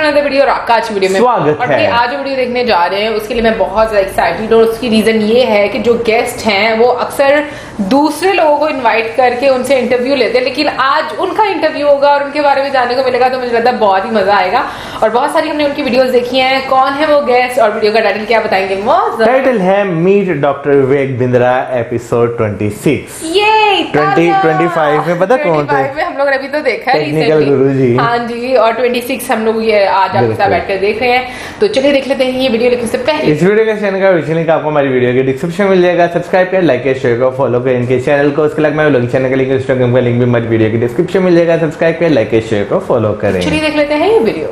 Another video और आपका आज वीडियो में स्वागत और है। आज जो वीडियो देखने जा रहे हैं उसके लिए मैं बहुत ज़्यादा एक्साइटेड और उसकी रीज़न ये है कि जो गेस्ट हैं वो अक्सर दूसरे लोगों को इनवाइट करके उनसे इंटरव्यू लेते हैं, लेकिन आज उनका इंटरव्यू होगा और उनके बारे में जानने को मिलेगा, तो मुझे लगता है बहुत ही मजा आएगा। और बहुत सारी हमने उनकी वीडियोस देखी हैं। कौन है वो गेस्ट और वीडियो का टाइटल क्या बताएंगे? टाइटल है meet doctor Vivek Bindra episode 26। ये 25 में पता कौन थे? 25 में हम लोग ने अभी तो देखा है टेक्निकल recently। गुरुजी। हाँ जी, और 26 हम लोग ये आज आपके साथ बैठकर देख रहे हैं। तो चलिए देख लेते हैं ये वीडियो, लेकिन उससे पहले इस वीडियो का चैनल का विषय लिंक आपको हमारी वीडियो के डिस्क्रिप्शन में मिल जाएगा। सब्सक्राइब करें, लाइक करें, शेयर करें, फॉलो करें इनके चैनल को। उसके अलावा मैं चैनल का लिंक, इंस्टाग्राम का लिंक भी हमारी वीडियो के डिस्क्रिप्शन में मिल जाएगा। सब्सक्राइब करें, लाइक करें, शेयर करें, फॉलो करें। चलिए देख लेते हैं ये video.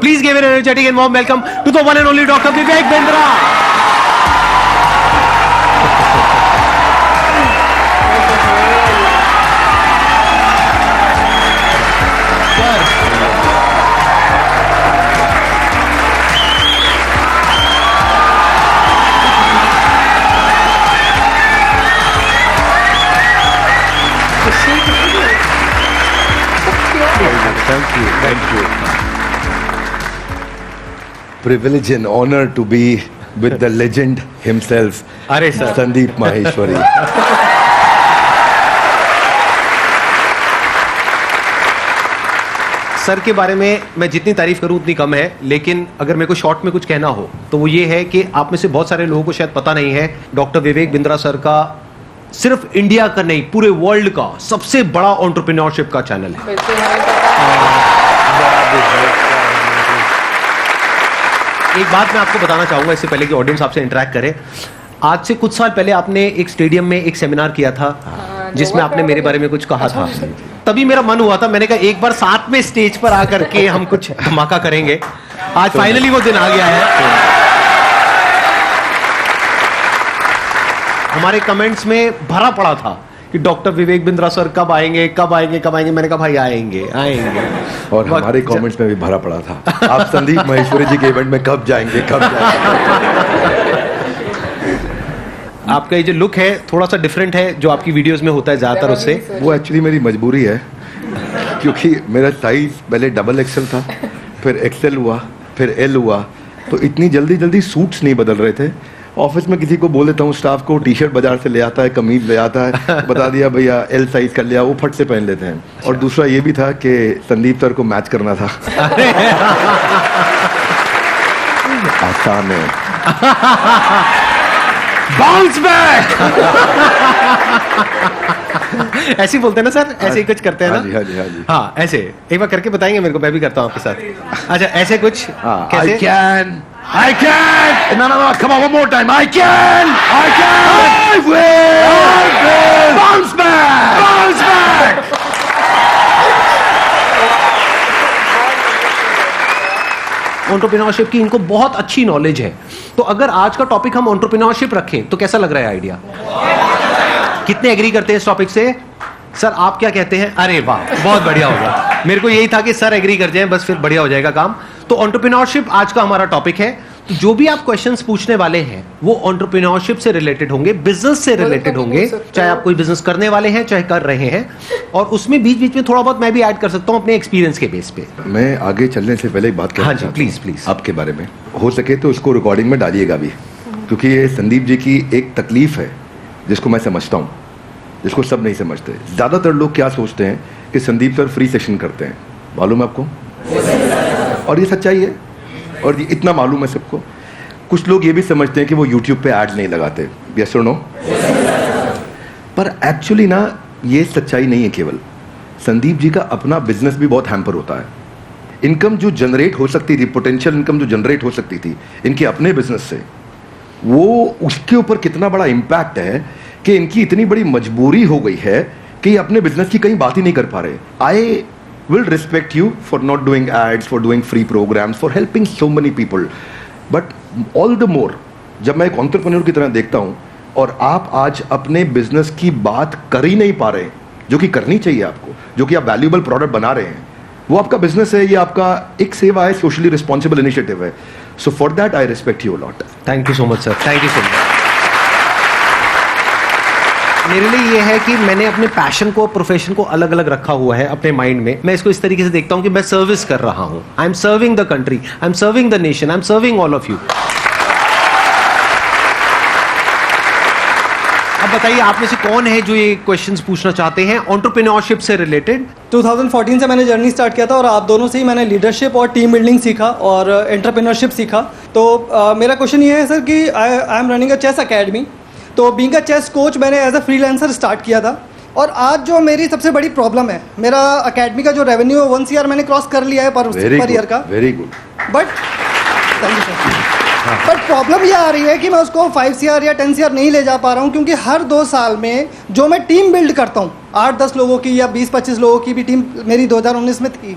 Please give an energetic and warm welcome to the one and only Dr. Vivek Bindra. Thank you. Privilege and honor to be with the legend himself, अरे सर, Sandeep Maheshwari. सर के बारे में मैं जितनी तारीफ करूं उतनी कम है, लेकिन अगर मेरे को शॉर्ट में कुछ कहना हो तो वो ये है कि आप में से बहुत सारे लोगों को शायद पता नहीं है, डॉक्टर विवेक बिंद्रा सर का सिर्फ इंडिया का नहीं पूरे वर्ल्ड का सबसे बड़ा एंटरप्रेन्योरशिप का चैनल है। बिल्कुल हमें पता है। एक बात मैं आपको बताना चाहूंगा इससे पहले कि ऑडियंस आपसे इंटरेक्ट करे। आज से कुछ साल पहले आपने एक स्टेडियम में एक सेमिनार किया था जिसमें आपने मेरे बारे में कुछ कहा था। तभी मेरा मन हुआ था, मैंने कहा एक बार साथ में स्टेज पर आकर के हम कुछ धमाका करेंगे। आज फाइनली वो दिन आ गया है। हमारे कमेंट्स में भरा पड़ा था कि डॉक्टर विवेक बिंद्रा सर कब आएंगे कब आएंगे कब आएंगे। मैंने कहा भाई आएंगे आएंगे। और हमारे कमेंट्स में भी भरा पड़ा था, आप संदीप महेश्वरी जी के इवेंट में कब जाएंगे कब जाएंगे। आपका ये जो लुक है थोड़ा सा डिफरेंट है जो आपकी वीडियोस में होता है ज्यादातर उससे। वो एक्चुअली मेरी मजबूरी है, क्योंकि मेरा साइज पहले डबल एक्सएल था, फिर एक्सएल हुआ, फिर एल हुआ, तो इतनी जल्दी जल्दी सूट्स नहीं बदल रहे थे। ऑफिस में किसी को बोल देता हूँ, स्टाफ को टी शर्ट बाजार से ले आता है, कमीज ले आता है, बता दिया भैया एल साइज कर लिया, वो फट से पहन लेते हैं। और दूसरा ये भी था कि संदीप सर को मैच करना था। आसान है। Bounce back. ऐसे ही बोलते हैं ना सर, ऐसे ही कुछ करते हैं ना? हाँ जी, हाँ जी, हाँ जी। हाँ ऐसे एक बार करके बताएंगे मेरे को, मैं भी करता हूँ आपके साथ। अच्छा ऐसे कुछ कैसे? I can! No, come on, one more time. I can! I will! Bounce back! Bounce back! Entrepreneurship की इनको बहुत अच्छी नॉलेज है। तो अगर आज का टॉपिक हम एंटरप्रेन्योरशिप रखें तो कैसा लग रहा है आइडिया? कितने एग्री करते हैं इस टॉपिक से? सर आप क्या कहते हैं? अरे वाह बहुत बढ़िया होगा। मेरे को यही था कि सर एग्री कर जाएं, बस फिर बढ़िया हो जाएगा काम। तो एंटरप्रेन्योरशिप आज का हमारा टॉपिक है। तो जो भी आप क्वेश्चंस पूछने वाले हैं वो एंटरप्रेन्योरशिप से रिलेटेड होंगे, बिजनेस से रिलेटेड होंगे, चाहे आप कोई बिजनेस करने वाले हैं चाहे कर रहे हैं। और उसमें बीच बीच में थोड़ा बहुत मैं भी ऐड कर सकता हूं अपने एक्सपीरियंस के बेस पे। मैं आगे चलने से पहले एक बात कहना हाँ जी, प्लीज प्लीज। आपके बारे में हो सके तो उसको रिकॉर्डिंग में डालिएगा भी, क्योंकि ये संदीप जी की एक तकलीफ है जिसको मैं समझता हूँ, जिसको सब नहीं समझते। ज्यादातर लोग क्या सोचते हैं कि संदीप सर फ्री सेशन करते हैं, मालूम है आपको? और ये सच्चाई है, और ये इतना मालूम है सबको। कुछ लोग ये भी समझते हैं कि वो YouTube पे ऐड नहीं लगाते, यस और नो? पर एक्चुअली ना ये सच्चाई नहीं है। केवल संदीप जी का अपना बिजनेस भी बहुत हैम्पर होता है। इनकम जो जनरेट हो सकती थी, पोटेंशियल इनकम जो जनरेट हो सकती थी इनके अपने बिजनेस से, वो उसके ऊपर कितना बड़ा इम्पैक्ट है कि इनकी इतनी बड़ी मजबूरी हो गई है कि ये अपने बिजनेस की कहीं बात ही नहीं कर पा रहे। आई will respect you for not doing ads, for doing free programs, for helping so many people. But all the more, जब मैं एक entrepreneur की तरह देखता हूँ और आप आज अपने बिजनेस की बात कर ही नहीं पा रहे, जो कि करनी चाहिए आपको, जो कि आप वैल्यूएबल प्रोडक्ट बना रहे हैं, वो आपका बिजनेस है, ये आपका एक सेवा है, सोशली रिस्पॉन्सिबल इनिशिएटिव है। So for that I respect you a lot. Thank you so much sir, thank you so much. मेरे लिए ये है कि मैंने अपने पैशन को, प्रोफेशन को अलग अलग रखा हुआ है अपने माइंड में। मैं इसको इस तरीके से देखता हूं कि मैं सर्विस कर रहा हूं। I am serving the country, I am serving the nation, I am serving all of you. अब बताइए आप में से कौन है जो ये क्वेश्चंस पूछना चाहते हैं एंटरप्रेन्योरशिप से रिलेटेड? 2014 से मैंने जर्नी स्टार्ट किया था और आप दोनों से ही मैंने लीडरशिप और टीम बिल्डिंग सीखा और एंटरप्रेन्योरशिप सीखा। तो मेरा क्वेश्चन ये है सर कि I am running a chess academy. तो बीइंग अ चेस कोच मैंने एज अ फ्रीलांसर स्टार्ट किया था और आज जो मेरी सबसे बड़ी प्रॉब्लम है, मेरा अकेडमी का जो रेवेन्यू 1 CR मैंने क्रॉस कर लिया है पर ईयर का। Very good. But thank you sir. But problem ये आ रही है कि मैं उसको 5 CR या 10 CR नहीं ले जा पा रहा हूँ, क्योंकि हर 2 साल में जो मैं टीम बिल्ड करता हूँ, 8-10 लोगों की या 20-25 लोगों की भी टीम मेरी 2019 में थी,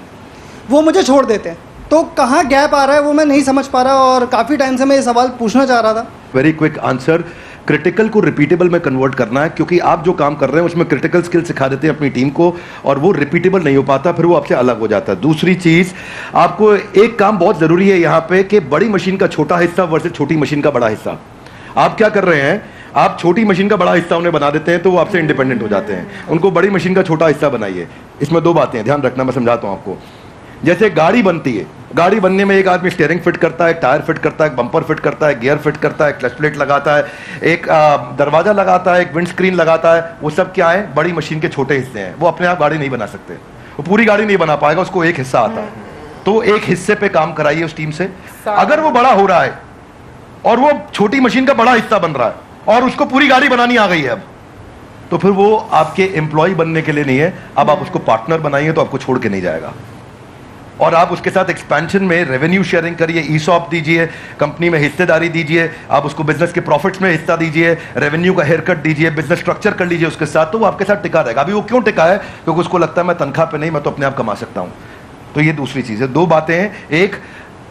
वो मुझे छोड़ देते हैं। तो कहाँ गैप आ रहा है वो मैं नहीं समझ पा रहा और काफ़ी टाइम से मैं ये सवाल पूछना चाह रहा था। वेरी क्विक आंसर, क्रिटिकल को रिपीटेबल में कन्वर्ट करना है, क्योंकि आप जो काम कर रहे हैं उसमें क्रिटिकल स्किल सिखा देते हैं अपनी टीम को और वो रिपीटेबल नहीं हो पाता, फिर वो आपसे अलग हो जाता है। दूसरी चीज, आपको एक काम बहुत जरूरी है यहाँ पे कि बड़ी मशीन का छोटा हिस्सा वर्सेस छोटी मशीन का बड़ा हिस्सा। आप क्या कर रहे हैं, आप छोटी मशीन का बड़ा हिस्सा उन्हें बना देते हैं तो वो आपसे इंडिपेंडेंट हो जाते हैं। उनको बड़ी मशीन का छोटा हिस्सा बनाइए। इसमें 2 बातें हैं, ध्यान रखना, मैं समझाता हूँ आपको। जैसे गाड़ी बनती है, गाड़ी बनने में एक आदमी स्टीयरिंग फिट करता है, एक टायर फिट करता है, एक बम्पर फिट करता है, गियर फिट करता है, क्लच प्लेट लगाता है, एक दरवाजा लगाता है, एक विंड स्क्रीन लगाता है। वो सब क्या है, बड़ी मशीन के छोटे हिस्से हैं। वो अपने आप गाड़ी नहीं बना सकते, वो पूरी गाड़ी नहीं बना पाएगा, उसको एक हिस्सा आता है। तो एक हिस्से पे काम कराइए उस टीम से। अगर वो बड़ा हो रहा है और वो छोटी मशीन का बड़ा हिस्सा बन रहा है और उसको पूरी गाड़ी बनानी आ गई है अब, तो फिर वो आपके एम्प्लॉय बनने के लिए नहीं है। अब आप उसको पार्टनर बनाइए तो आपको छोड़ के नहीं जाएगा और आप उसके साथ एक्सपेंशन में रेवेन्यू शेयरिंग करिए, ईसॉप दीजिए, कंपनी में हिस्सेदारी दीजिए, आप उसको बिजनेस के प्रॉफिट्स में हिस्सा दीजिए, रेवेन्यू का हेयर कट दीजिए, बिजनेस स्ट्रक्चर कर लीजिए उसके साथ, तो वो आपके साथ टिका रहेगा। अभी वो क्यों टिका है, क्योंकि उसको लगता है मैं तनख्वाह पे नहीं, मैं तो अपने आप कमा सकता हूं। तो ये दूसरी चीज है। 2 बातें हैं, एक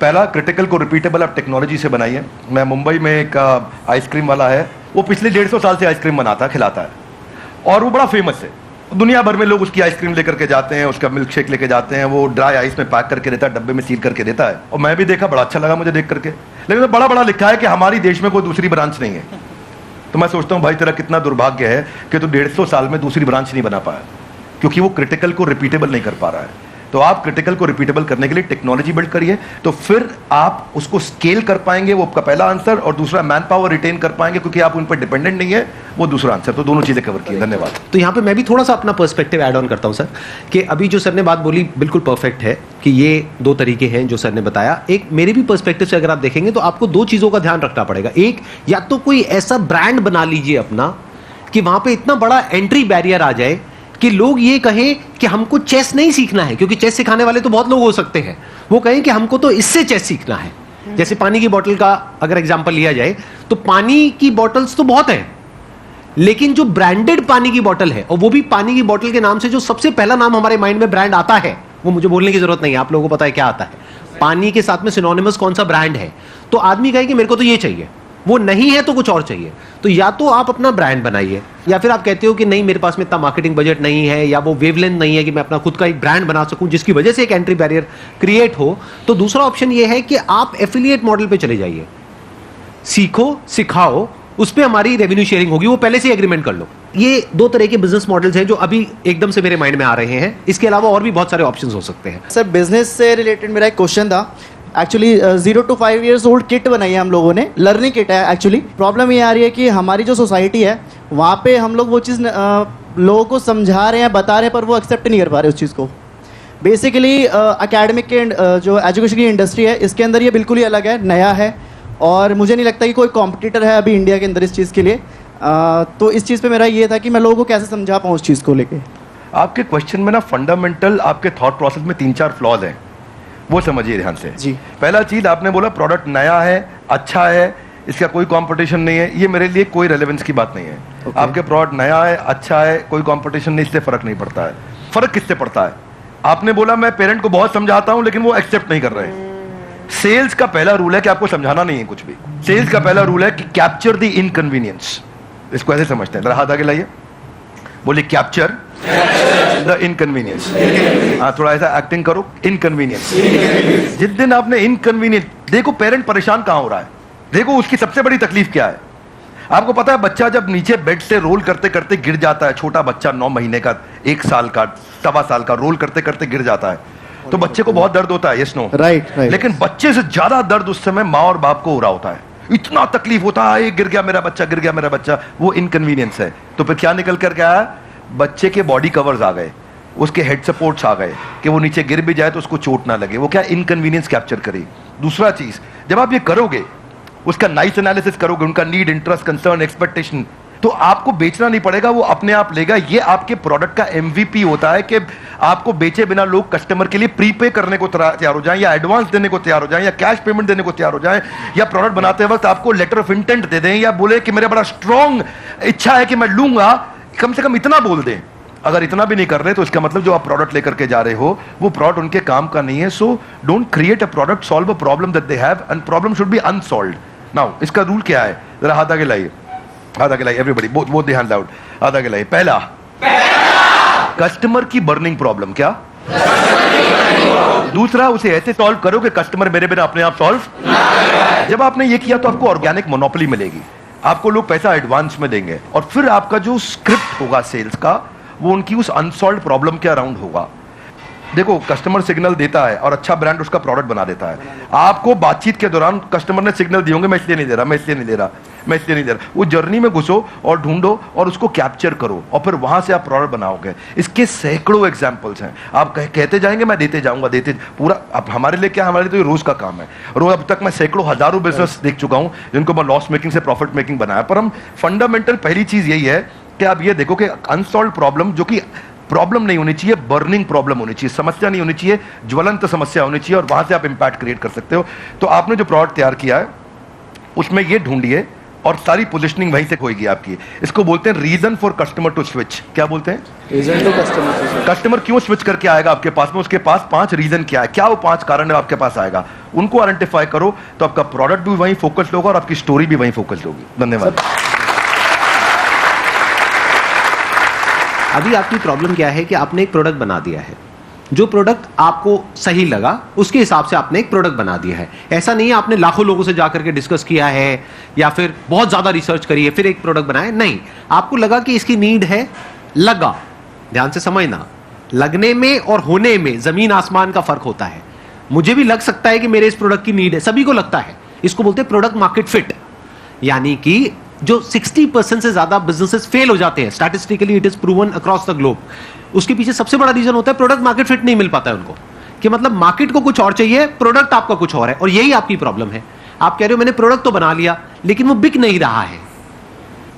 पहला क्रिटिकल को रिपीटेबल आप टेक्नोलॉजी से बनाइए। मैं मुंबई में एक आइसक्रीम वाला है, वो पिछले 150 साल से आइसक्रीम बनाता है, खिलाता है और वो बड़ा फेमस है। दुनिया भर में लोग उसकी आइसक्रीम लेकर के जाते हैं, उसका मिल्क शेक लेके जाते हैं, वो ड्राई आइस में पैक करके देता है, डब्बे में सील करके देता है। और मैं भी देखा, बड़ा अच्छा लगा मुझे देख करके, लेकिन बड़ा बड़ा लिखा है कि हमारी देश में कोई दूसरी ब्रांच नहीं है। तो मैं सोचता हूँ भाई तेरा कितना दुर्भाग्य है कि तू 150 साल में दूसरी ब्रांच नहीं बना पाया, क्योंकि वो क्रिटिकल को रिपीटेबल नहीं कर पा रहा है। तो आप क्रिटिकल को रिपीटेबल करने के लिए टेक्नोलॉजी बिल्ड करिए, तो फिर आप उसको स्केल कर पाएंगे। वो आपका पहला आंसर। और दूसरा, मैन पावर रिटेन कर पाएंगे, क्योंकि आप उन पर डिपेंडेंट नहीं है, वो दूसरा आंसर। तो दोनों चीजें कवर की। धन्यवाद। तो यहाँ पे मैं भी थोड़ा सा अपना पर्सपेक्टिव ऐड ऑन करता हूँ सर, कि अभी जो सर ने बात बोली बिल्कुल परफेक्ट है कि ये 2 तरीके हैं जो सर ने बताया। एक मेरे भी पर्सपेक्टिव से अगर आप देखेंगे तो आपको 2 चीजों का ध्यान रखना पड़ेगा। एक, या तो कोई ऐसा ब्रांड बना लीजिए अपना कि वहां पे इतना बड़ा एंट्री बैरियर आ जाए कि लोग ये कहें कि हमको चेस नहीं सीखना है, क्योंकि चेस सिखाने वाले तो बहुत लोग हो सकते हैं, वो कहें कि हमको तो इससे चेस सीखना है। जैसे पानी की बोतल का अगर एग्जांपल लिया जाए तो पानी की बोतल्स तो बहुत हैं, लेकिन जो ब्रांडेड पानी की बोतल है, और वो भी पानी की बोतल के नाम से जो सबसे पहला नाम हमारे माइंड में ब्रांड आता है, वो मुझे बोलने की जरूरत नहीं है, आप लोगों को पता है क्या आता है। पानी के साथ में सिनोनिमस कौन सा ब्रांड है, तो आदमी कहे कि मेरे को तो ये चाहिए, वो नहीं है तो कुछ और चाहिए। तो या तो आप अपना ब्रांड बनाइए, या फिर आप कहते हो कि नहीं मेरे पास में इतना मार्केटिंग बजट नहीं है, या वो वेवलेंथ नहीं है कि मैं अपना खुद का एक ब्रांड बना सकूं जिसकी वजह से एक एंट्री बैरियर क्रिएट हो, तो दूसरा ऑप्शन ये है कि आप एफिलिएट मॉडल पे चले जाइए। सीखो, सिखाओ, उस पर हमारी रेवेन्यू शेयरिंग होगी, वो पहले से एग्रीमेंट कर लो। ये 2 तरह के बिजनेस मॉडल्स हैं जो अभी एकदम से मेरे माइंड में आ रहे हैं। इसके अलावा और भी बहुत सारे ऑप्शंस हो सकते हैं। सर बिजनेस से रिलेटेड मेरा एक क्वेश्चन था। Actually 0 to 5 years old kit बनाई है हम लोगों ने, लर्निंग किट है। एक्चुअली प्रॉब्लम ये आ रही है कि हमारी जो सोसाइटी है वहाँ पे हम लोग वो चीज़ लोगों को समझा रहे हैं, बता रहे हैं, पर वो एक्सेप्ट नहीं कर पा रहे उस चीज़ को। बेसिकली एकेडमिक के जो एजुकेशन की इंडस्ट्री है, इसके अंदर ये बिल्कुल ही अलग है, नया है, और मुझे नहीं लगता कि कोई कॉम्पिटिटर है अभी इंडिया के अंदर इस चीज़ के लिए। तो इस चीज़ पे मेरा ये था कि मैं लोगों को कैसे समझा पाऊँ उस चीज़ को लेके। आपके क्वेश्चन में ना फंडामेंटल आपके थॉट प्रोसेस में 3-4 फ्लॉज हैं, वो समझिए ध्यान से जी। पहला चीज आपने बोला प्रोडक्ट नया है, अच्छा है, इसका कोई कंपटीशन नहीं है। ये मेरे लिए कोई रेलेवेंस की बात नहीं है। आपके प्रोडक्ट नया है, अच्छा है, कोई कंपटीशन नहीं, इससे फर्क नहीं पड़ता है। फर्क किससे पड़ता है? आपने बोला मैं पेरेंट को बहुत समझाता हूं लेकिन वो एक्सेप्ट नहीं कर रहे। सेल्स का पहला रूल है कि आपको समझाना नहीं है कुछ भी। सेल्स का पहला रूल है कि कैप्चर द इनकन्वीनियंस। इसको ऐसे समझते हैं, जरा हाथ आगे लाइए, बोलिए कैप्चर द इनकन्वीनियंस। हाँ, थोड़ा ऐसा एक्टिंग करो, इनकन्वीनियंस। जिस दिन आपने इनकन्वीनियंस, देखो पेरेंट परेशान कहां हो रहा है, देखो उसकी सबसे बड़ी तकलीफ क्या है। आपको पता है बच्चा जब नीचे बेड से रोल करते करते गिर जाता है, छोटा बच्चा 9 महीने का, 1 साल का, 1.25 साल का, रोल करते करते गिर जाता है, तो बच्चे को बहुत दर्द होता है, यस नो? राइट। लेकिन बच्चे से ज्यादा दर्द उस समय माँ और बाप को हो रहा होता है, इतना तकलीफ होता है, गिर गया मेरा बच्चा, गिर गया मेरा बच्चा, वो इनकन्वीनियंस है। तो फिर क्या निकल कर गया? बच्चे के बॉडी कवर्स आ गए, उसके हेड सपोर्ट्स आ गए कि वो नीचे गिर भी जाए तो उसको चोट ना लगे, वो क्या इनकन्वीनियंस कैप्चर करे। दूसरा चीज, जब आप ये करोगे, उसका नाइस एनालिसिस करोगे, उनका नीड, इंटरेस्ट, कंसर्न, एक्सपेक्टेशन, तो आपको बेचना नहीं पड़ेगा, वो अपने आप लेगा। ये आपके प्रोडक्ट का MVP होता है कि आपको बेचे बिना लोग कस्टमर के लिए प्रीपे करने को तैयार हो जाएं, या एडवांस देने को तैयार हो जाएं, या कैश पेमेंट देने को तैयार हो जाएं, या प्रोडक्ट बनाते वक्त आपको लेटर ऑफ इंटेंट दे दें, या बोले कि मेरा बड़ा स्ट्रॉन्ग इच्छा है कि मैं लूंगा, कम से कम इतना बोल दें। अगर इतना भी नहीं कर रहे तो इसका मतलब जो आप प्रोडक्ट लेकर के जा रहे हो वो प्रोडक्ट उनके काम का नहीं है। So don't create a product, solve a problem that they have, and problem should be unsolved. Now इसका रूल क्या है, जरा हाथ आगे लाइए, हाथ आगे लाइए everybody, both the hands out, हाथ आगे लाइए। पहला, कस्टमर की बर्निंग प्रॉब्लम, क्या? दूसरा, उसे ऐसे सॉल्व करो कि कस्टमर मेरे बिना अपने आप सॉल्व। जब आपने ये किया तो आपको ऑर्गेनिक मोनोपोली मिलेगी, आपको लोग पैसा एडवांस में देंगे, और फिर आपका जो स्क्रिप्ट होगा सेल्स का वो उनकी उस अनसॉल्व प्रॉब्लम के अराउंड होगा। देखो, कस्टमर सिग्नल देता है और अच्छा ब्रांड उसका प्रोडक्ट बना देता है। आपको बातचीत के दौरान कस्टमर ने सिग्नल दिए होंगे, मैं इसलिए नहीं दे रहा, मैं इसलिए नहीं दे रहा, मैं इसलिए नहीं दे रहा। वो जर्नी में घुसो और ढूंढो और उसको कैप्चर करो, और फिर वहां से आप प्रोडक्ट बनाओगे। इसके सैकड़ों एग्जांपल्स हैं। आप कहते जाएंगे, मैं देते जाऊंगा, देते पूरा। अब हमारे लिए क्या, हमारे लिए तो ये रोज का काम है। रोज अब तक मैं सैकड़ों हजारों बिजनेस देख चुका हूं जिनको मैं लॉस मेकिंग से प्रॉफिट मेकिंग बनाया। पर हम फंडामेंटल पहली चीज यही है कि आप ये देखो कि अनसॉल्व प्रॉब्लम, जो कि प्रॉब्लम नहीं होनी चाहिए, बर्निंग प्रॉब्लम होनी चाहिए, समस्या नहीं होनी चाहिए, ज्वलंत समस्या होनी चाहिए, और वहां से आप इंपैक्ट क्रिएट कर सकते हो। तो आपने जो प्रोडक्ट तैयार किया है उसमें ये ढूंढिए, और सारी पोजीशनिंग वहीं से होगी आपकी। इसको बोलते हैं reason for customer to switch. क्या बोलते हैं? Reason to customer. कस्टमर क्यों स्विच करके आएगा आपके पास में, उसके पास 5 रीजन क्या है, क्या वो 5 कारण है आपके पास आएगा, उनको आइडेंटिफाई करो, तो आपका प्रोडक्ट भी वहीं फोकस्ड होगा और आपकी स्टोरी भी वहीं फोकस्ड होगी। धन्यवाद। अभी आपकी प्रॉब्लम क्या है कि आपने एक प्रोडक्ट बना दिया है, जो प्रोडक्ट आपको सही लगा उसके हिसाब से आपने एक प्रोडक्ट बना दिया है। ऐसा नहीं है आपने लाखों लोगों से जाकर के डिस्कस किया है या फिर बहुत ज्यादा रिसर्च करी है फिर एक प्रोडक्ट बनाया, नहीं। आपको लगा कि इसकी नीड है, लगा। ध्यान से समझना, लगने में और होने में जमीन आसमान का फर्क होता है। मुझे भी लग सकता है कि मेरे इस प्रोडक्ट की नीड है, सभी को लगता है। इसको बोलते हैं प्रोडक्ट मार्केट फिट। यानी कि जो 60% से ज्यादा बिजनेसेस फेल हो जाते हैं, statistically it is proven across the globe, उसके पीछे सबसे बड़ा रीजन होता है प्रोडक्ट मार्केट फिट नहीं मिल पाता है उनको। कि मतलब मार्केट को कुछ और चाहिए, प्रोडक्ट आपका कुछ और है, और यही आपकी प्रॉब्लम है। आप कह रहे हो मैंने प्रोडक्ट तो बना लिया लेकिन वो बिक नहीं रहा है।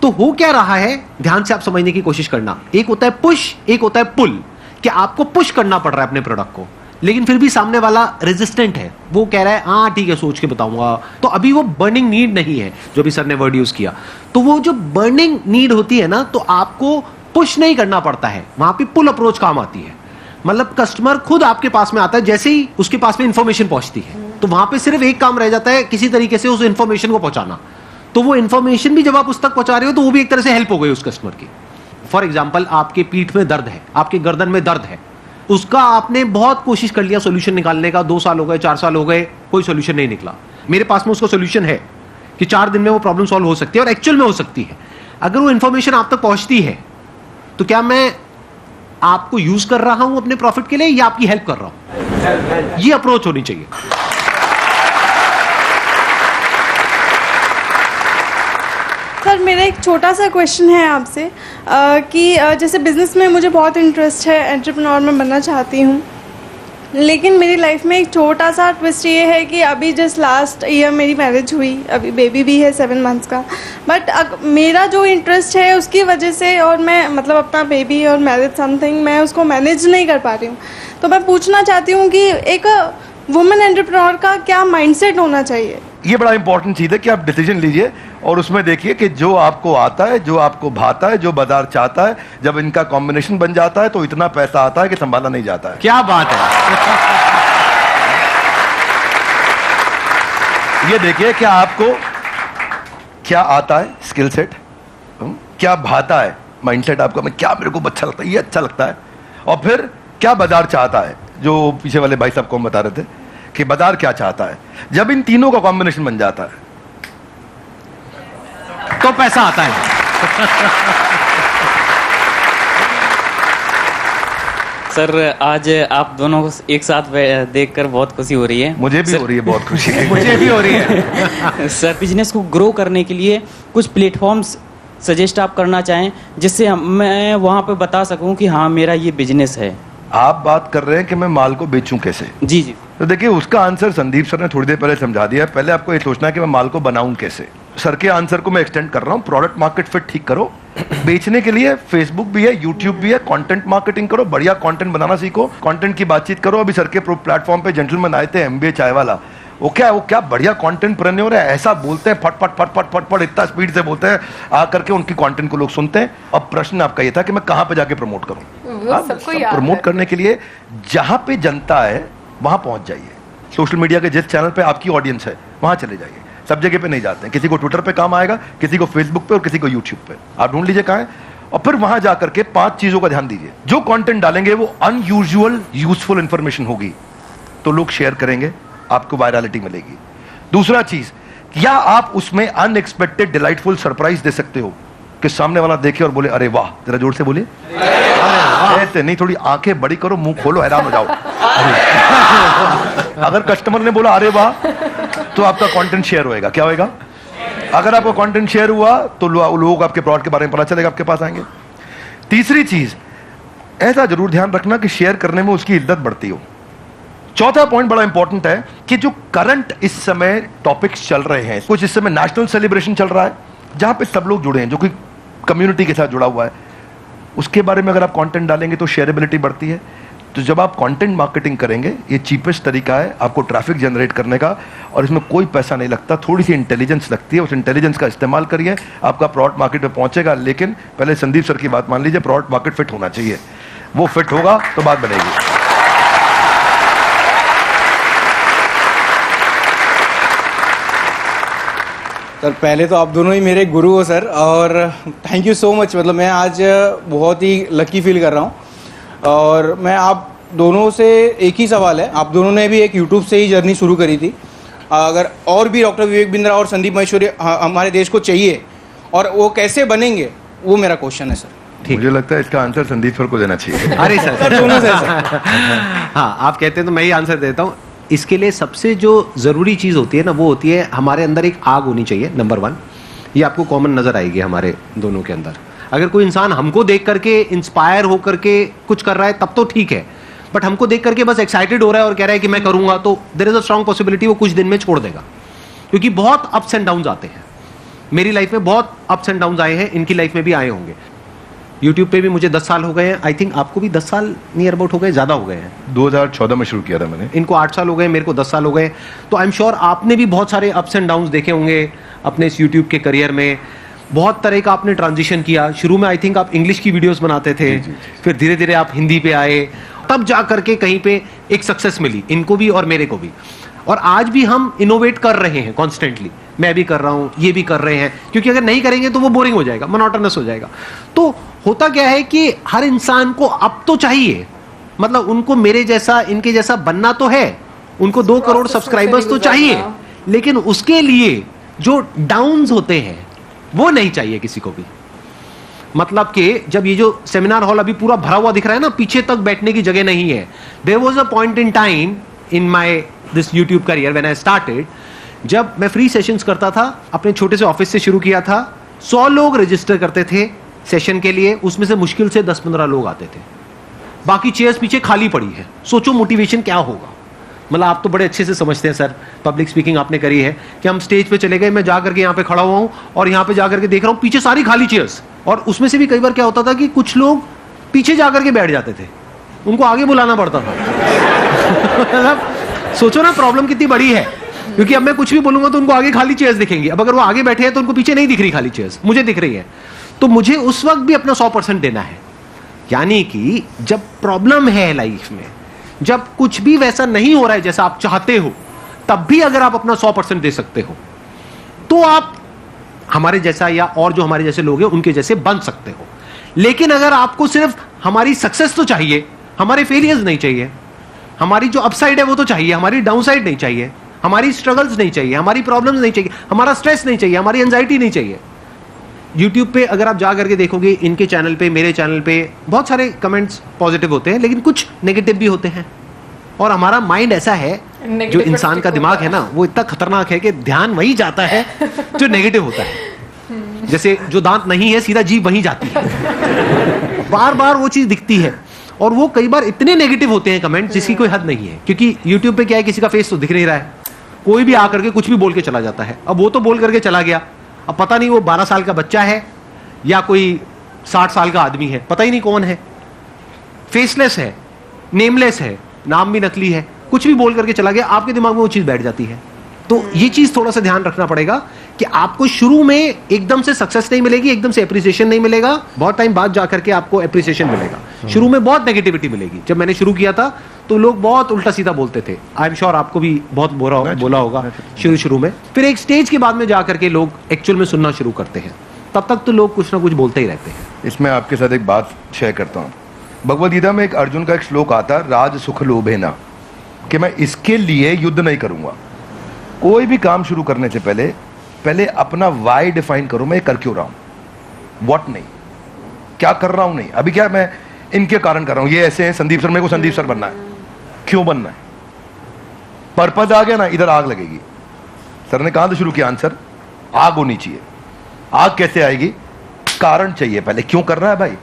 तो हो क्या रहा है, ध्यान से आप समझने की कोशिश करना। एक होता है पुश, एक होता है पुल। कि आपको पुश करना पड़ रहा है अपने प्रोडक्ट को, लेकिन फिर भी सामने वाला रेजिस्टेंट है, वो कह रहा है हाँ ठीक है सोच के बताऊंगा। तो अभी वो बर्निंग नीड नहीं है, जो भी सर ने वर्ड यूज किया। तो वो जो बर्निंग नीड होती है ना, तो आपको पुश नहीं करना पड़ता है, वहां पे पुल अप्रोच काम आती है। मतलब कस्टमर खुद आपके पास में आता है, जैसे ही उसके पास में इंफॉर्मेशन पहुंचती है, तो वहां पे सिर्फ एक काम रह जाता है, किसी तरीके से उस इंफॉर्मेशन को पहुंचाना। तो वो इंफॉर्मेशन भी जब आप उस तक पहुंचा रहे हो तो वो भी एक तरह से हेल्प हो गई उस कस्टमर की। फॉर एग्जाम्पल, आपके पीठ में दर्द है, आपके गर्दन में दर्द है, उसका आपने बहुत कोशिश कर लिया सोल्यूशन निकालने का, 2 साल हो गए, 4 साल हो गए, कोई सोल्यूशन नहीं निकला। मेरे पास में उसका सोल्यूशन है कि 4 दिन में वो प्रॉब्लम सॉल्व हो सकती है, और एक्चुअल में हो सकती है। अगर वो इंफॉर्मेशन आप तक पहुंचती है तो क्या मैं आपको यूज कर रहा हूं अपने प्रॉफिट के लिए या आपकी हेल्प कर रहा हूं? ये अप्रोच होनी चाहिए। सर, मेरा एक छोटा सा क्वेश्चन है आपसे कि जैसे बिज़नेस में मुझे बहुत इंटरेस्ट है, एंटरप्रेन्योर में बनना चाहती हूँ, लेकिन मेरी लाइफ में एक छोटा सा ट्विस्ट ये है कि अभी जस्ट लास्ट ईयर मेरी मैरिज हुई, अभी बेबी भी है 7 मंथ्स का, बट मेरा जो इंटरेस्ट है उसकी वजह से, और मैं मतलब अपना बेबी और मैरिज समथिंग मैं उसको मैनेज नहीं कर पा रही हूँ। तो मैं पूछना चाहती हूँ कि एक वुमेन एंटरप्रेन्योर का क्या माइंडसेट होना चाहिए? ये बड़ा इंपॉर्टेंट चीज है कि आप डिसीजन लीजिए और उसमें देखिए कि जो आपको आता है, जो आपको भाता है, जो बाजार चाहता है, जब इनका कॉम्बिनेशन बन जाता है तो इतना पैसा आता है कि संभाला नहीं जाता है। क्या बात है। ये देखिए कि आपको क्या आता है, स्किल सेट, क्या भाता है, माइंडसेट आपका, मैं क्या मेरे को अच्छा लगता है, ये अच्छा लगता है, और फिर क्या बाजार चाहता है, जो पीछे वाले भाई साहब को हम बता रहे थे कि बाजार क्या चाहता है। जब इन तीनों का कॉम्बिनेशन बन जाता है तो पैसा आता है। सर आज आप दोनों को एक साथ देखकर बहुत खुशी हो रही है। मुझे भी हो रही है बहुत खुशी। मुझे भी हो रही है। सर बिजनेस को ग्रो करने के लिए कुछ प्लेटफॉर्म्स सजेस्ट आप करना चाहें जिससे मैं वहाँ पे बता सकूँ कि हाँ मेरा ये बिजनेस है। आप बात कर रहे हैं कि मैं माल को बेचूं कैसे? जी जी। तो देखिए उसका आंसर संदीप सर ने थोड़ी देर पहले समझा दिया। पहले आपको ये सोचना है कि मैं माल को बनाऊं कैसे। सर के आंसर को मैं एक्सटेंड कर रहा हूं। प्रोडक्ट मार्केट फिट ठीक करो। बेचने के लिए फेसबुक भी है, यूट्यूब भी है। कंटेंट मार्केटिंग करो, बढ़िया कंटेंट बनाना सीखो, कंटेंट की बातचीत करो। अभी सर के प्लेटफॉर्म पे जेंटलमैन आए थे, एमबीए चाय वाला। वो क्या बढ़िया कंटेंट प्रेन्योर है, ऐसा बोलते हैं फट फट फट फट फट फट इतना स्पीड से बोलते हैं, आ करके उनकी कंटेंट को लोग सुनते हैं। अब प्रश्न आपका ये था कि मैं कहां पे जाके प्रमोट करूं। प्रमोट करने के लिए जहां पे जनता है वहां पहुंच जाइए। सोशल मीडिया के जिस चैनल पे आपकी ऑडियंस है वहां चले जाइए। सब जगह पे नहीं जाते हैं। किसी को ट्विटर पे काम आएगा, किसी को फेसबुक पे और किसी को यूट्यूब पे। आप ढूंढ लीजिए कहां है और फिर वहां जाकर के 5 चीजों का ध्यान दीजिए। जो कंटेंट डालेंगे वो अनयूजुअल यूजफुल इंफॉर्मेशन होगी तो लोग शेयर करेंगे, आपको वायरलिटी मिलेगी। दूसरा चीज, या आप उसमें अनएक्सपेक्टेड डिलाइटफुल सरप्राइज दे सकते हो कि सामने वाला देखे और बोले अरे वाह। जरा जोर से बोलिए। ऐसे नहीं, थोड़ी आंखें बड़ी करो, मुंह खोलो, हैरान हो जाओ। अगर कस्टमर ने बोला अरे वाह तो आपका कंटेंट शेयर होएगा। क्या होएगा? अगर आपका कंटेंट शेयर हुआ तो लोग आपके प्रोडक्ट के बारे में पता चलेगा, आपके पास आएंगे। तीसरी चीज, ऐसा जरूर ध्यान रखना कि शेयर करने में उसकी इज्जत बढ़ती हो। चौथा पॉइंट बड़ा इंपॉर्टेंट है कि जो करंट इस समय टॉपिक्स चल रहे हैं, कुछ इस समय नेशनल सेलिब्रेशन चल रहा है जहां पे सब लोग जुड़े हैं, जो कोई कम्युनिटी के साथ जुड़ा हुआ है, उसके बारे में अगर आप कंटेंट डालेंगे तो शेयरेबिलिटी बढ़ती है। तो जब आप कंटेंट मार्केटिंग करेंगे, ये चीपेस्ट तरीका है आपको ट्रैफिक जनरेट करने का और इसमें कोई पैसा नहीं लगता, थोड़ी सी इंटेलिजेंस लगती है। उस इंटेलिजेंस का इस्तेमाल करिए, आपका प्रोडक्ट मार्केट में पहुंचेगा। लेकिन पहले संदीप सर की बात मान लीजिए, प्रोडक्ट मार्केट फिट होना चाहिए। वो फिट होगा तो बात बनेगी। सर पहले तो आप दोनों ही मेरे गुरु हो सर, और थैंक यू सो मच। मतलब मैं आज बहुत ही लकी फील कर रहा हूँ। और मैं आप दोनों से एक ही सवाल है, आप दोनों ने भी एक यूट्यूब से ही जर्नी शुरू करी थी, अगर और भी डॉक्टर विवेक बिंद्रा और संदीप महेश्वरी हमारे देश को चाहिए और वो कैसे बनेंगे, वो मेरा क्वेश्चन है सर। मुझे लगता है इसका आंसर संदीप सर को देना चाहिए। अरे सर दोनों से सर। हाँ, आप कहते हैं तो मैं ही आंसर देता हूँ। इसके लिए सबसे जो ज़रूरी चीज़ होती है ना, वो होती है हमारे अंदर एक आग होनी चाहिए। नंबर 1, ये आपको कॉमन नज़र आएगी हमारे दोनों के अंदर। अगर कोई इंसान हमको देख करके इंस्पायर हो करके कुछ कर रहा है तब तो ठीक है, बट हमको देख करके बस एक्साइटेड हो रहा है और कह रहा है कि मैं करूँगा, तो there is a strong possibility वो कुछ दिन में छोड़ देगा। क्योंकि बहुत अप्स एंड डाउन्स आते हैं। मेरी लाइफ में बहुत अप्स एंड डाउन्स आए हैं, इनकी लाइफ में भी आए होंगे। यूट्यूब पे भी मुझे 10 साल हो गए हैं। आई थिंक आपको भी 10 साल नियर अबाउट हो गए, ज़्यादा हो गए हैं। 2014 में शुरू किया था मैंने। इनको 8 साल हो गए, मेरे को 10 साल हो गए। तो आई एम श्योर आपने भी बहुत सारे अप्स एंड डाउन्स देखे होंगे अपने इस यूट्यूब के करियर में। बहुत तरह का आपने ट्रांजिशन किया। शुरू में आई थिंक आप इंग्लिश की वीडियोस बनाते थे, फिर धीरे धीरे आप हिंदी पे आए, तब जा करके कहीं पे एक सक्सेस मिली, इनको भी और मेरे को भी। और आज भी हम इनोवेट कर रहे हैं कॉन्स्टेंटली। मैं भी कर रहा हूं, ये भी कर रहे हैं, क्योंकि अगर नहीं करेंगे तो वो बोरिंग हो जाएगा, मोनोटोनस हो जाएगा। तो होता क्या है कि हर इंसान को अब तो चाहिए, मतलब उनको मेरे जैसा, इनके जैसा बनना तो है, उनको 2 करोड़ सब्सक्राइबर्स तो चाहिए, लेकिन उसके लिए जो डाउन्स होते हैं वो नहीं चाहिए किसी को भी। मतलब कि जब ये जो सेमिनार हॉल अभी पूरा भरा हुआ दिख रहा है ना, पीछे तक बैठने की जगह नहीं है। There was a point in time in my this YouTube career when I started, जब मैं फ्री सेशंस करता था, अपने छोटे से ऑफिस से शुरू किया था। 100 लोग रजिस्टर करते थे सेशन के लिए, उसमें से मुश्किल से 10-15 लोग आते थे, बाकी चेयर्स पीछे खाली पड़ी है। सोचो मोटिवेशन क्या होगा। मतलब आप तो बड़े अच्छे से समझते हैं सर, पब्लिक स्पीकिंग आपने करी है, कि हम स्टेज पे चले गए, मैं जाकर के यहाँ पे खड़ा हुआ हूँ और यहाँ पे जाकर के देख रहा हूँ पीछे सारी खाली चेयर्स, और उसमें से भी कई बार क्या होता था कि कुछ लोग पीछे जाकर के बैठ जाते थे, उनको आगे बुलाना पड़ता था। मतलब सोचो ना प्रॉब्लम कितनी बड़ी है, क्योंकि अब मैं कुछ भी बोलूंगा तो उनको आगे खाली चेयर्स दिखेंगी। अब अगर वो आगे बैठे हैं तो उनको पीछे नहीं दिख रही खाली चेयर्स, मुझे दिख रही है। तो मुझे उस वक्त भी अपना 100% देना है। यानी कि जब प्रॉब्लम है लाइफ में, जब कुछ भी वैसा नहीं हो रहा है जैसा आप चाहते हो, तब भी अगर आप अपना 100% दे सकते हो तो आप हमारे जैसा या और जो हमारे जैसे लोग हैं उनके जैसे बन सकते हो। लेकिन अगर आपको सिर्फ हमारी सक्सेस तो चाहिए, हमारे फेलियर्स नहीं चाहिए, हमारी जो अपसाइड है वो तो चाहिए, हमारी डाउनसाइड नहीं चाहिए, हमारी स्ट्रगल्स नहीं चाहिए, हमारी प्रॉब्लम्स नहीं चाहिए, हमारा स्ट्रेस नहीं चाहिए, हमारी एंजाइटी नहीं चाहिए, YouTube पे अगर आप जा करके देखोगे, इनके चैनल पे, मेरे चैनल पे बहुत सारे कमेंट्स पॉजिटिव होते हैं, लेकिन कुछ नेगेटिव भी होते हैं। और हमारा माइंड ऐसा है, जो इंसान का दिमाग है ना, वो इतना खतरनाक है कि ध्यान वही जाता है जो नेगेटिव होता है। जैसे जो दांत नहीं है, सीधा जीभ वहीं जाती है, बार बार वो चीज दिखती है। और वो कई बार इतने नेगेटिव होते हैं कमेंट जिसकी कोई हद नहीं है, क्योंकि YouTube पे क्या है, किसी का फेस तो दिख नहीं रहा है, कोई भी आकर के कुछ भी बोल के चला जाता है। अब वो तो बोल करके चला गया, अब पता नहीं वो 12 साल का बच्चा है या कोई 60 साल का आदमी है, पता ही नहीं कौन है, फेसलेस है, नेमलेस है, नाम भी नकली है, कुछ भी बोल करके चला गया, आपके दिमाग में वो चीज बैठ जाती है। तो ये चीज थोड़ा सा ध्यान रखना पड़ेगा कि आपको शुरू में एकदम से सक्सेस नहीं मिलेगी, एकदम से एप्रिसिएशन नहीं मिलेगा, बहुत टाइम बाद जाकर के आपको एप्रिसिएशन मिलेगा। शुरू में बहुत नेगेटिविटी मिलेगी। जब मैंने शुरू किया था तो लोग बहुत उल्टा सीधा बोलते थे, आई एम श्योर आपको भी बहुत बोला होगा शुरू में। फिर एक स्टेज के बाद में जाकर के लोग एक्चुअल में सुनना शुरू करते हैं, तब तक तो लोग कुछ ना कुछ बोलते ही रहते हैं। इसमें आपके साथ एक बात शेयर करता हूँ। भगवद गीता में एक अर्जुन का एक श्लोक आता है, राज सुख लोभेना, कि मैं इसके लिए युद्ध नहीं करूंगा। कोई भी काम शुरू करने से पहले अपना वाई डिफाइन करो, मैं कर क्यों रहा हूं, व्हाट नहीं, क्या कर रहा हूं नहीं। अभी क्या मैं इनके कारण कर रहा हूं, ये ऐसे हैं संदीप सर, मेरे को संदीप सर बनना है, क्यों बनना है, पर्पज आ गया ना, इधर आग लगेगी। सर ने कहां से शुरू किया आंसर, आग होनी चाहिए। आग कैसे आएगी, कारण चाहिए पहले, क्यों कर रहा है भाई।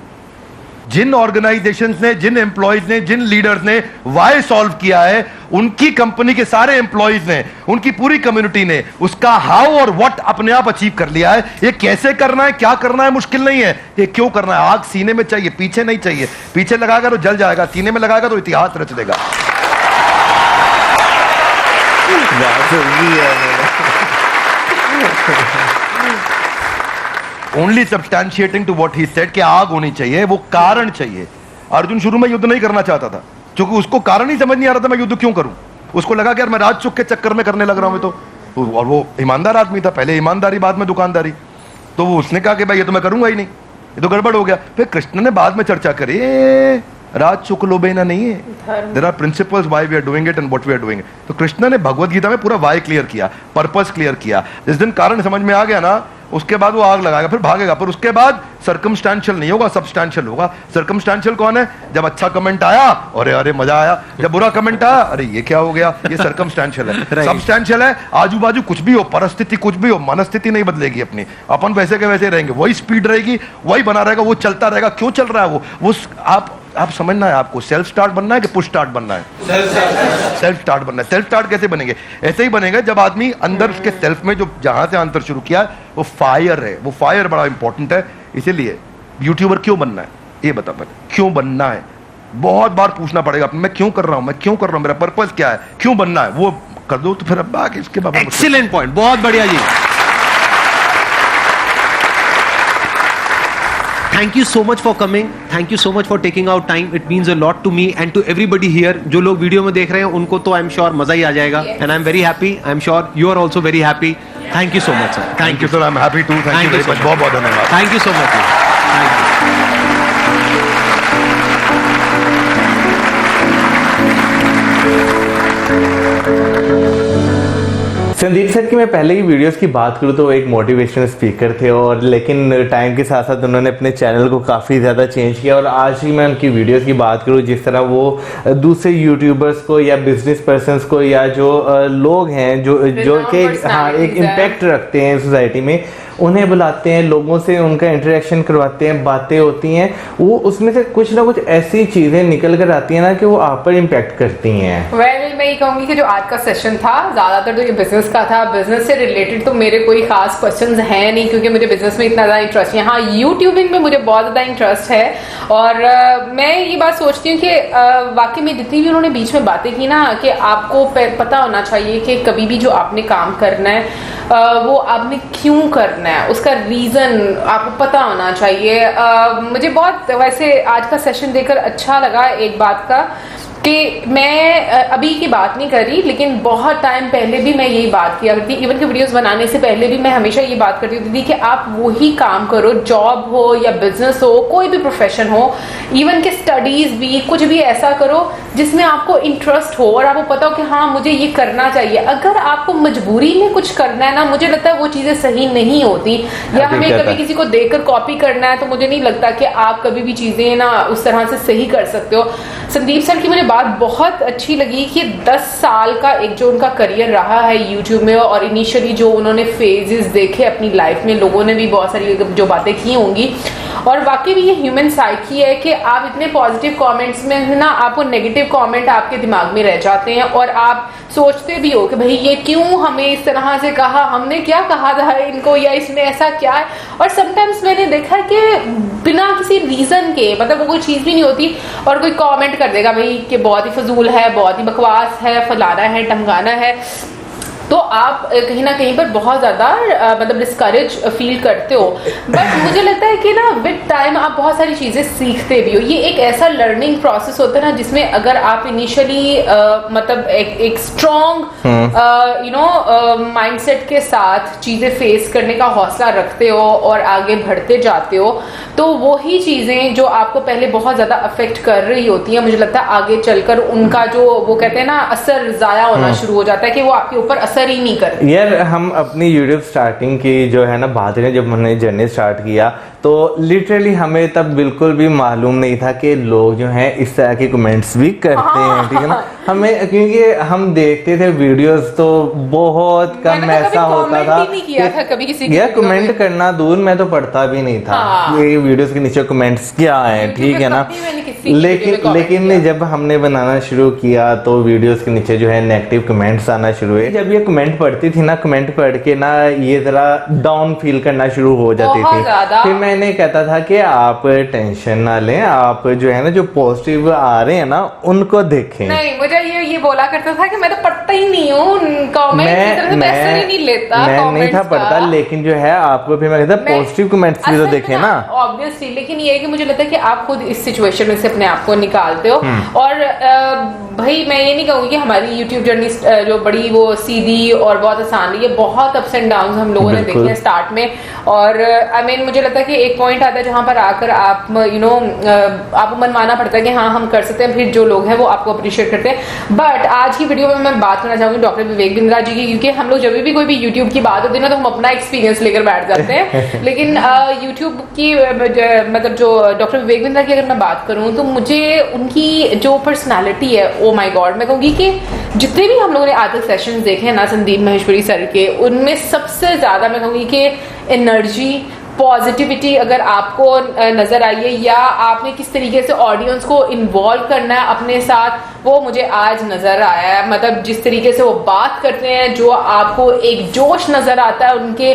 जिन ऑर्गेनाइजेशंस ने, जिन एम्प्लॉयज ने, जिन लीडर्स ने वाई सॉल्व किया है, उनकी कंपनी के सारे एम्प्लॉयज ने, उनकी पूरी कम्युनिटी ने उसका हाउ और व्हाट अपने आप अचीव कर लिया है। ये कैसे करना है, क्या करना है, मुश्किल नहीं है, ये क्यों करना है। आग सीने में चाहिए, पीछे नहीं चाहिए। पीछे लगाएगा तो जल जाएगा, सीने में लगाएगा तो इतिहास रच देगा। Only substantiating to what he said कि आग होनी चाहिए, वो कारण चाहिए। अर्जुन शुरू में युद्ध नहीं करना चाहता था, क्योंकि उसको कारण ही समझ नहीं आ रहा था मैं युद्ध क्यों करूं। उसको लगा कि यार मैं राज सुख के चक्कर में करने लग रहा हूं तो, और वो ईमानदार आदमी था, पहले ईमानदारी बाद में दुकानदारी। तो वो उसने कहा कि भाई ये तो मैं करूंगा ही नहीं, ये तो गड़बड़ हो गया। फिर कृष्ण ने बाद में चर्चा करी, राज सुख लोभेना नहीं है, there are principles why we are doing it and what we are doing. तो कृष्ण ने भगवद गीता में पूरा व्हाई क्लियर किया, पर्पस क्लियर किया। जिस दिन कारण समझ में आ गया ना, उसके बाद वो आग लगाएगा, फिर भागेगा। पर उसके बाद सर्कमस्टेंशियल नहीं होगा, सब्सटेंशियल होगा। सर्कमस्टेंशियल कौन है, जब अच्छा कमेंट आया अरे अरे मजा आया, जब बुरा कमेंट आया अरे ये क्या हो गया, ये सर्कमस्टेंशियल है। सब्सटेंशियल है, आजू बाजू कुछ भी हो, परिस्थिति कुछ भी हो, मनस्थिति नहीं बदलेगी अपनी, अपन वैसे के वैसे रहेंगे, वही स्पीड रहेगी, वही बना रहेगा, वो चलता रहेगा। क्यों चल रहा है वो आप समझना है, आपको सेल्फ स्टार्ट बनना है कि पुश स्टार्ट बनना है। सेल्फ स्टार्ट बनना है। सेल्फ स्टार्ट कैसे बनेंगे, ऐसे ही बनेगा जब आदमी अंदर उसके सेल्फ में जो जहां से आंसर शुरू किया वो फायर है, वो फायर बड़ा इंपॉर्टेंट है। इसीलिए यूट्यूबर क्यों बनना है, ये बता पहले, क्यों बनना है, बहुत बार पूछना पड़ेगा अपने, मैं क्यों कर रहा हूं, मैं क्यों कर रहा हूं, मेरा पर्पस क्या है, क्यों बनना है, वो कर दो तो फिर अब बाकी इसके बाद। एक्सीलेंट पॉइंट, बहुत बढ़िया जी। Thank you so much for coming. Thank you so much for taking out time. It means a lot to me and to everybody here. जो लोग वीडियो में देख रहे हैं उनको तो I'm sure मजा ही आ जाएगा. And I'm very happy. I'm sure you are also very happy. Thank you so much, sir. Thank you, sir. I'm happy too. Thank you very much. बहुत बहुत धन्यवाद. Thank you so much. Thank you. Sandeep sir की मैं पहले की videos की बात करूँ तो वो एक मोटिवेशनल स्पीकर थे, और लेकिन टाइम के साथ साथ उन्होंने अपने चैनल को काफ़ी ज़्यादा चेंज किया। और आज ही मैं उनकी वीडियोस की बात करूँ, जिस तरह वो दूसरे यूट्यूबर्स को या बिजनेस पर्सनस को या जो लोग हैं जो कि हाँ एक इम्पैक्ट रखते हैं सोसाइटी में, उन्हें बुलाते हैं, लोगों से उनका इंटरेक्शन करवाते हैं, बातें होती हैं, वो उसमें से कुछ ना कुछ ऐसी चीज़ें निकल कर आती हैं ना कि वो आप पर इम्पैक्ट करती हैं। मैं ये कहूँगी कि जो आज का सेशन था ज़्यादातर तो ये बिजनेस का था। बिजनेस से रिलेटेड तो मेरे कोई खास क्वेश्चंस हैं नहीं, क्योंकि मुझे बिजनेस में इतना ज़्यादा इंटरेस्ट है। हाँ, यूट्यूबिंग में मुझे बहुत ज़्यादा इंटरेस्ट है। और मैं ये बात सोचती हूँ कि वाकई में जितनी भी उन्होंने बीच में बातें की ना, कि आपको पता होना चाहिए कि कभी भी जो आपने काम करना है वो आपने क्यों करना है, उसका रीज़न आपको पता होना चाहिए। मुझे बहुत वैसे आज का सेशन देखकर अच्छा लगा एक बात का कि मैं अभी की बात नहीं कर रही, लेकिन बहुत टाइम पहले भी मैं यही बात किया करती, इवन कि वीडियोस बनाने से पहले भी मैं हमेशा ये बात करती होती थी कि आप वही काम करो, जॉब हो या बिजनेस हो, कोई भी प्रोफेशन हो, इवन कि स्टडीज भी, कुछ भी ऐसा करो जिसमें आपको इंटरेस्ट हो और आपको पता हो कि हाँ मुझे ये करना चाहिए। अगर आपको मजबूरी में कुछ करना है ना, मुझे लगता है वो चीजें सही नहीं होती, या हमें कभी किसी को देखकर कॉपी करना है, तो मुझे नहीं लगता कि आप कभी भी चीजें ना उस तरह से सही कर सकते हो। संदीप सर की मुझे बात बहुत अच्छी लगी कि 10 साल का एक जो उनका करियर रहा है यूट्यूब में, और इनिशियली जो उन्होंने फेजेस देखे अपनी लाइफ में, लोगों ने भी बहुत सारी जो बातें की होंगी, और वाकई भी ये ह्यूमन साइकी है कि आप इतने पॉजिटिव कमेंट्स में ना आपको नेगेटिव कमेंट आपके दिमाग में रह जाते हैं, और आप सोचते भी हो कि भाई ये क्यों हमें इस तरह से कहा, हमने क्या कहा था इनको, या इसमें ऐसा क्या है। और समटाइम्स मैंने देखा कि बिना किसी रीजन के, मतलब वो कोई चीज भी नहीं होती और कोई कमेंट कर देगा भाई कि बहुत ही फजूल है, बहुत ही बकवास है, फलाना है, ढमकाना है, तो आप कहीं ना कहीं पर बहुत ज्यादा मतलब डिस्करेज फील करते हो। बट मुझे लगता है कि ना विद टाइम आप बहुत सारी चीजें सीखते भी हो। ये एक ऐसा लर्निंग प्रोसेस होता है ना जिसमें अगर आप इनिशियली मतलब एक स्ट्रॉन्ग माइंडसेट के साथ चीजें फेस करने का हौसला रखते हो और आगे बढ़ते जाते हो, तो वही चीजें जो आपको पहले बहुत ज्यादा अफेक्ट कर रही होती हैं, मुझे लगता है आगे चलकर उनका जो वो कहते हैं ना असर जाया होना शुरू हो जाता है कि वो आपके ऊपर असर ही नहीं कर। यार हम अपनी यूट्यूब स्टार्टिंग की जो है ना बात करें, जब हमने जर्नी स्टार्ट किया तो लिटरली हमें तब बिल्कुल भी मालूम नहीं था कि लोग जो हैं इस तरह के कमेंट्स भी करते हैं, ठीक है ना। हमें क्योंकि हम देखते थे वीडियोस तो बहुत कम ऐसा होता था, कभी किसी यार कमेंट करना दूर, मैं तो पढ़ता भी नहीं था ये वीडियोस के नीचे कमेंट्स क्या है, ठीक है ना। लेकिन जब हमने बनाना शुरू किया तो वीडियोस के नीचे जो है नेगेटिव कमेंट्स आना शुरू हुए। जब ये कमेंट पढ़ती थी ना, कमेंट पढ़ के ना ये जरा डाउन फील करना शुरू हो जाती थी। फिर मैंने कहता था कि आप टेंशन ना लें, आप जो है ना जो पॉजिटिव आ रहे हैं ना उनको देखें। नहीं, मुझे ये बोला करता था कि मैं तो पढ़ता ही नहीं हूँ कमेंट्स, मैं नहीं लेता, मैं नहीं था पढ़ता, लेकिन जो है आपको फिर मैं कहता पॉजिटिव कमेंट्स भी तो देखें ना, ऑब्वियसली। लेकिन ये है कि मुझे लगता है कि आप खुद इस सिचुएशन में से अपने आप को निकालते हो। और भाई मैं ये नहीं कहूँगी कि हमारी यूट्यूब जर्नी जो बड़ी वो सीधी और बहुत आसान रही है, बहुत अप्स एंड डाउन हम लोगों ने देखे हैं स्टार्ट में। और आई मीन मुझे लगता है कि एक पॉइंट आता है जहां पर आकर आप आपको मनवाना पड़ता है कि हाँ हम कर सकते हैं, फिर जो लोग हैं वो आपको अप्रिशिएट करते हैं। बट आज की वीडियो में मैं बात करना चाहूंगी डॉक्टर विवेक बिंद्रा जी की, क्योंकि हम लोग जब भी कोई भी यूट्यूब की बात होती है ना तो हम अपना एक्सपीरियंस लेकर बैठ जाते हैं। लेकिन यूट्यूब की मतलब जो डॉक्टर विवेक बिंद्रा की अगर मैं बात करूं तो मुझे उनकी जो पर्सनैलिटी है, ओ माई गॉड, मैं कहूँगी कि जितने भी हम लोगों ने आज तक सेशंस देखे हैं ना संदीप महेश्वरी सर के, उनमें सबसे ज्यादा मैं कहूँगी कि एनर्जी, पॉजिटिविटी अगर आपको नजर आई है, या आपने किस तरीके से ऑडियंस को इन्वॉल्व करना है अपने साथ, वो मुझे आज नजर आया है। मतलब जिस तरीके से वो बात करते हैं, जो आपको एक जोश नजर आता है उनके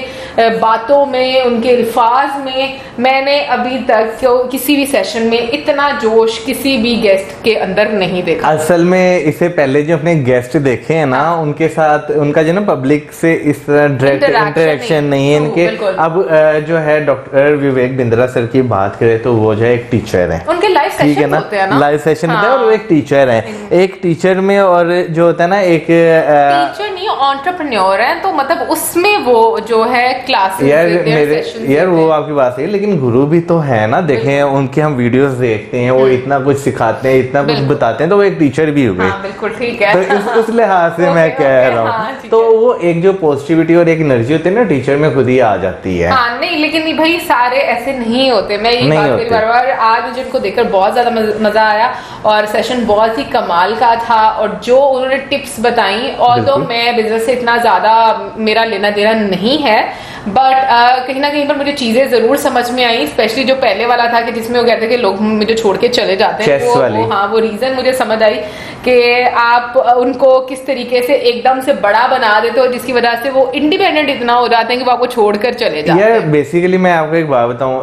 बातों में, उनके अल्फाज में, मैंने अभी तक किसी भी सेशन में इतना जोश किसी भी गेस्ट के अंदर नहीं देखा। असल में इससे पहले जो अपने गेस्ट देखे हैं ना, उनके साथ उनका जो ना पब्लिक से इस तरह डायरेक्ट इंटरेक्शन नहीं है इनके। अब जो है डॉक्टर विवेक बिंद्रा सर की बात करें तो वो जो है एक टीचर है, उनके लाइव सेशन होते हैं ना, लाइव सेशन होते हैं, और वो एक टीचर है। एक टीचर में और जो होता है ना एक टीचर नहीं, एंटरप्रेन्योर है, तो मतलब उसमें वो जो है क्लासेस यार वो आपकी बात सही है, लेकिन गुरु भी तो है ना। देखें उनके हम वीडियोस देखते हैं, वो इतना कुछ सिखाते हैं, इतना कुछ बताते हैं, तो वो एक टीचर भी हो गए। बिल्कुल ठीक है। तो उस लिहाज से मैं कह रहा हूँ, तो वो एक जो पॉजिटिविटी और एक एनर्जी होती है ना टीचर में, खुद ही आ जाती है। हाँ नहीं, लेकिन नहीं भाई, सारे ऐसे नहीं होते। मैं ये बात कई बार, आज मुझे उनको देखकर बहुत ज्यादा मजा आया और सेशन बहुत ही कमाल का था। और जो उन्होंने टिप्स बताई, और तो मैं बिजनेस से इतना ज्यादा मेरा लेना देना नहीं है, बट कहीं ना कहीं पर मुझे चीजें जरूर समझ में आई, स्पेशली जो पहले वाला था कि जिसमें वो कहते कि लोग मुझे छोड़ के चले जाते हैं, वो रीजन मुझे समझ आई कि आप उनको किस तरीके से एकदम से बड़ा बना देते हो, जिसकी वजह से वो इंडिपेंडेंट इतना हो जाते हैं कि वो आपको छोड़कर चले जाते हैं। यार बेसिकली मैं आपको एक बात बताऊं,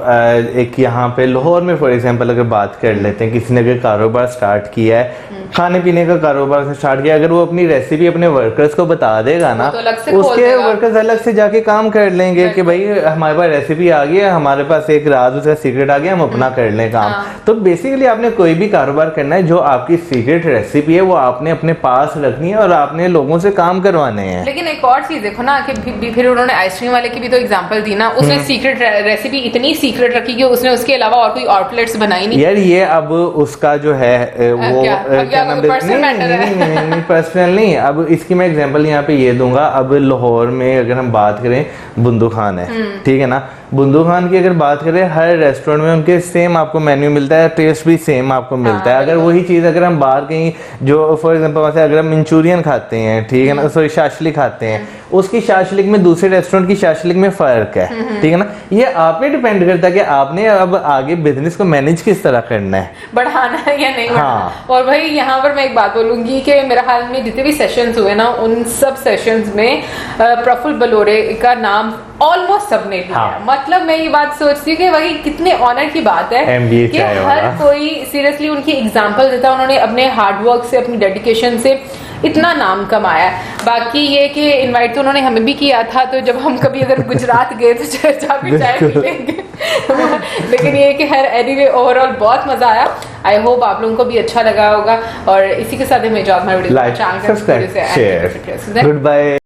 एक यहाँ पे लाहौर में फॉर एग्जांपल अगर बात कर लेते हैं, किसी ने अगर कारोबार स्टार्ट किया है, खाने पीने का कारोबार से स्टार्ट किया, अगर वो अपनी रेसिपी अपने वर्कर्स को बता देगा ना, तो उसके वर्कर्स अलग से जाके काम कर लेंगे। कहेंगे कि भाई हमारे पास रेसिपी आ गई है, हमारे पास एक राज उसका सीक्रेट आ गया, हम अपना कर लें काम। तो बेसिकली आपने कोई भी कारोबार करना है, जो आपकी सीक्रेट रेसिपी है वो आपने अपने पास रखनी है और आपने लोगों से काम करवाने हैं। लेकिन एक और चीज देखो ना कि फिर उन्होंने आइसक्रीम वाले की भी तो एग्जांपल दी ना, उसने सीक्रेट रेसिपी इतनी सीक्रेट रखी कि उसने उसके अलावा और कोई आउटलेट्स बनाई नहीं। यार ये अब उसका जो है वो क्या नाम नहीं, पर्सनल नहीं। अब इसकी मैं एग्जांपल यहाँ पे ये दूंगा। अब लाहौर में अगर हम बात करें, बुंदू खान है, ठीक है ना, बुंदू खान की अगर बात करें, हर रेस्टोरेंट में उनके सेम आपको मेन्यू मिलता है, टेस्ट भी सेम आपको मिलता है। अगर वही चीज़ अगर हम बाहर कहीं जो फॉर एग्जांपल वैसे अगर हम मंचूरियन खाते हैं, ठीक है ना, सॉरी शाशलिक खाते हैं, उसकी शाशलिक में दूसरे रेस्टोरेंट की शाशलिक में फ़र्क है, ठीक है ना। ये आप पे डिपेंड करता है कि आपने अब आगे बिजनेस को मैनेज किस तरह करना है, बढ़ाना है या नहीं बढ़ाना। और भाई यहाँ पर मैं एक बात बोलूंगी कि मेरे ख्याल में जितने भी सेशंस हुए ना, उन सब सेशंस में प्रफुल्ल बलोरे का नाम ऑलमोस्ट सबने लिया। मतलब मैं ये बात सोचती हूँ कि भाई कितने ऑनर की बात है कि हर कोई सीरियसली उनकी एग्जांपल देता है। उन्होंने अपने हार्डवर्क से, अपनी डेडिकेशन से इतना नाम कमाया। बाकी ये कि इनवाइट तो उन्होंने हमें भी किया था, तो जब हम कभी अगर गुजरात गए तो जाके चाय पी लेंगे। लेकिन ये कि हर एनीवे ओवरऑल बहुत मजा आया। आई होप आप लोगों को भी अच्छा लगा होगा। और इसी के साथ हमें जो हमारे video like, subscribe, share, good bye.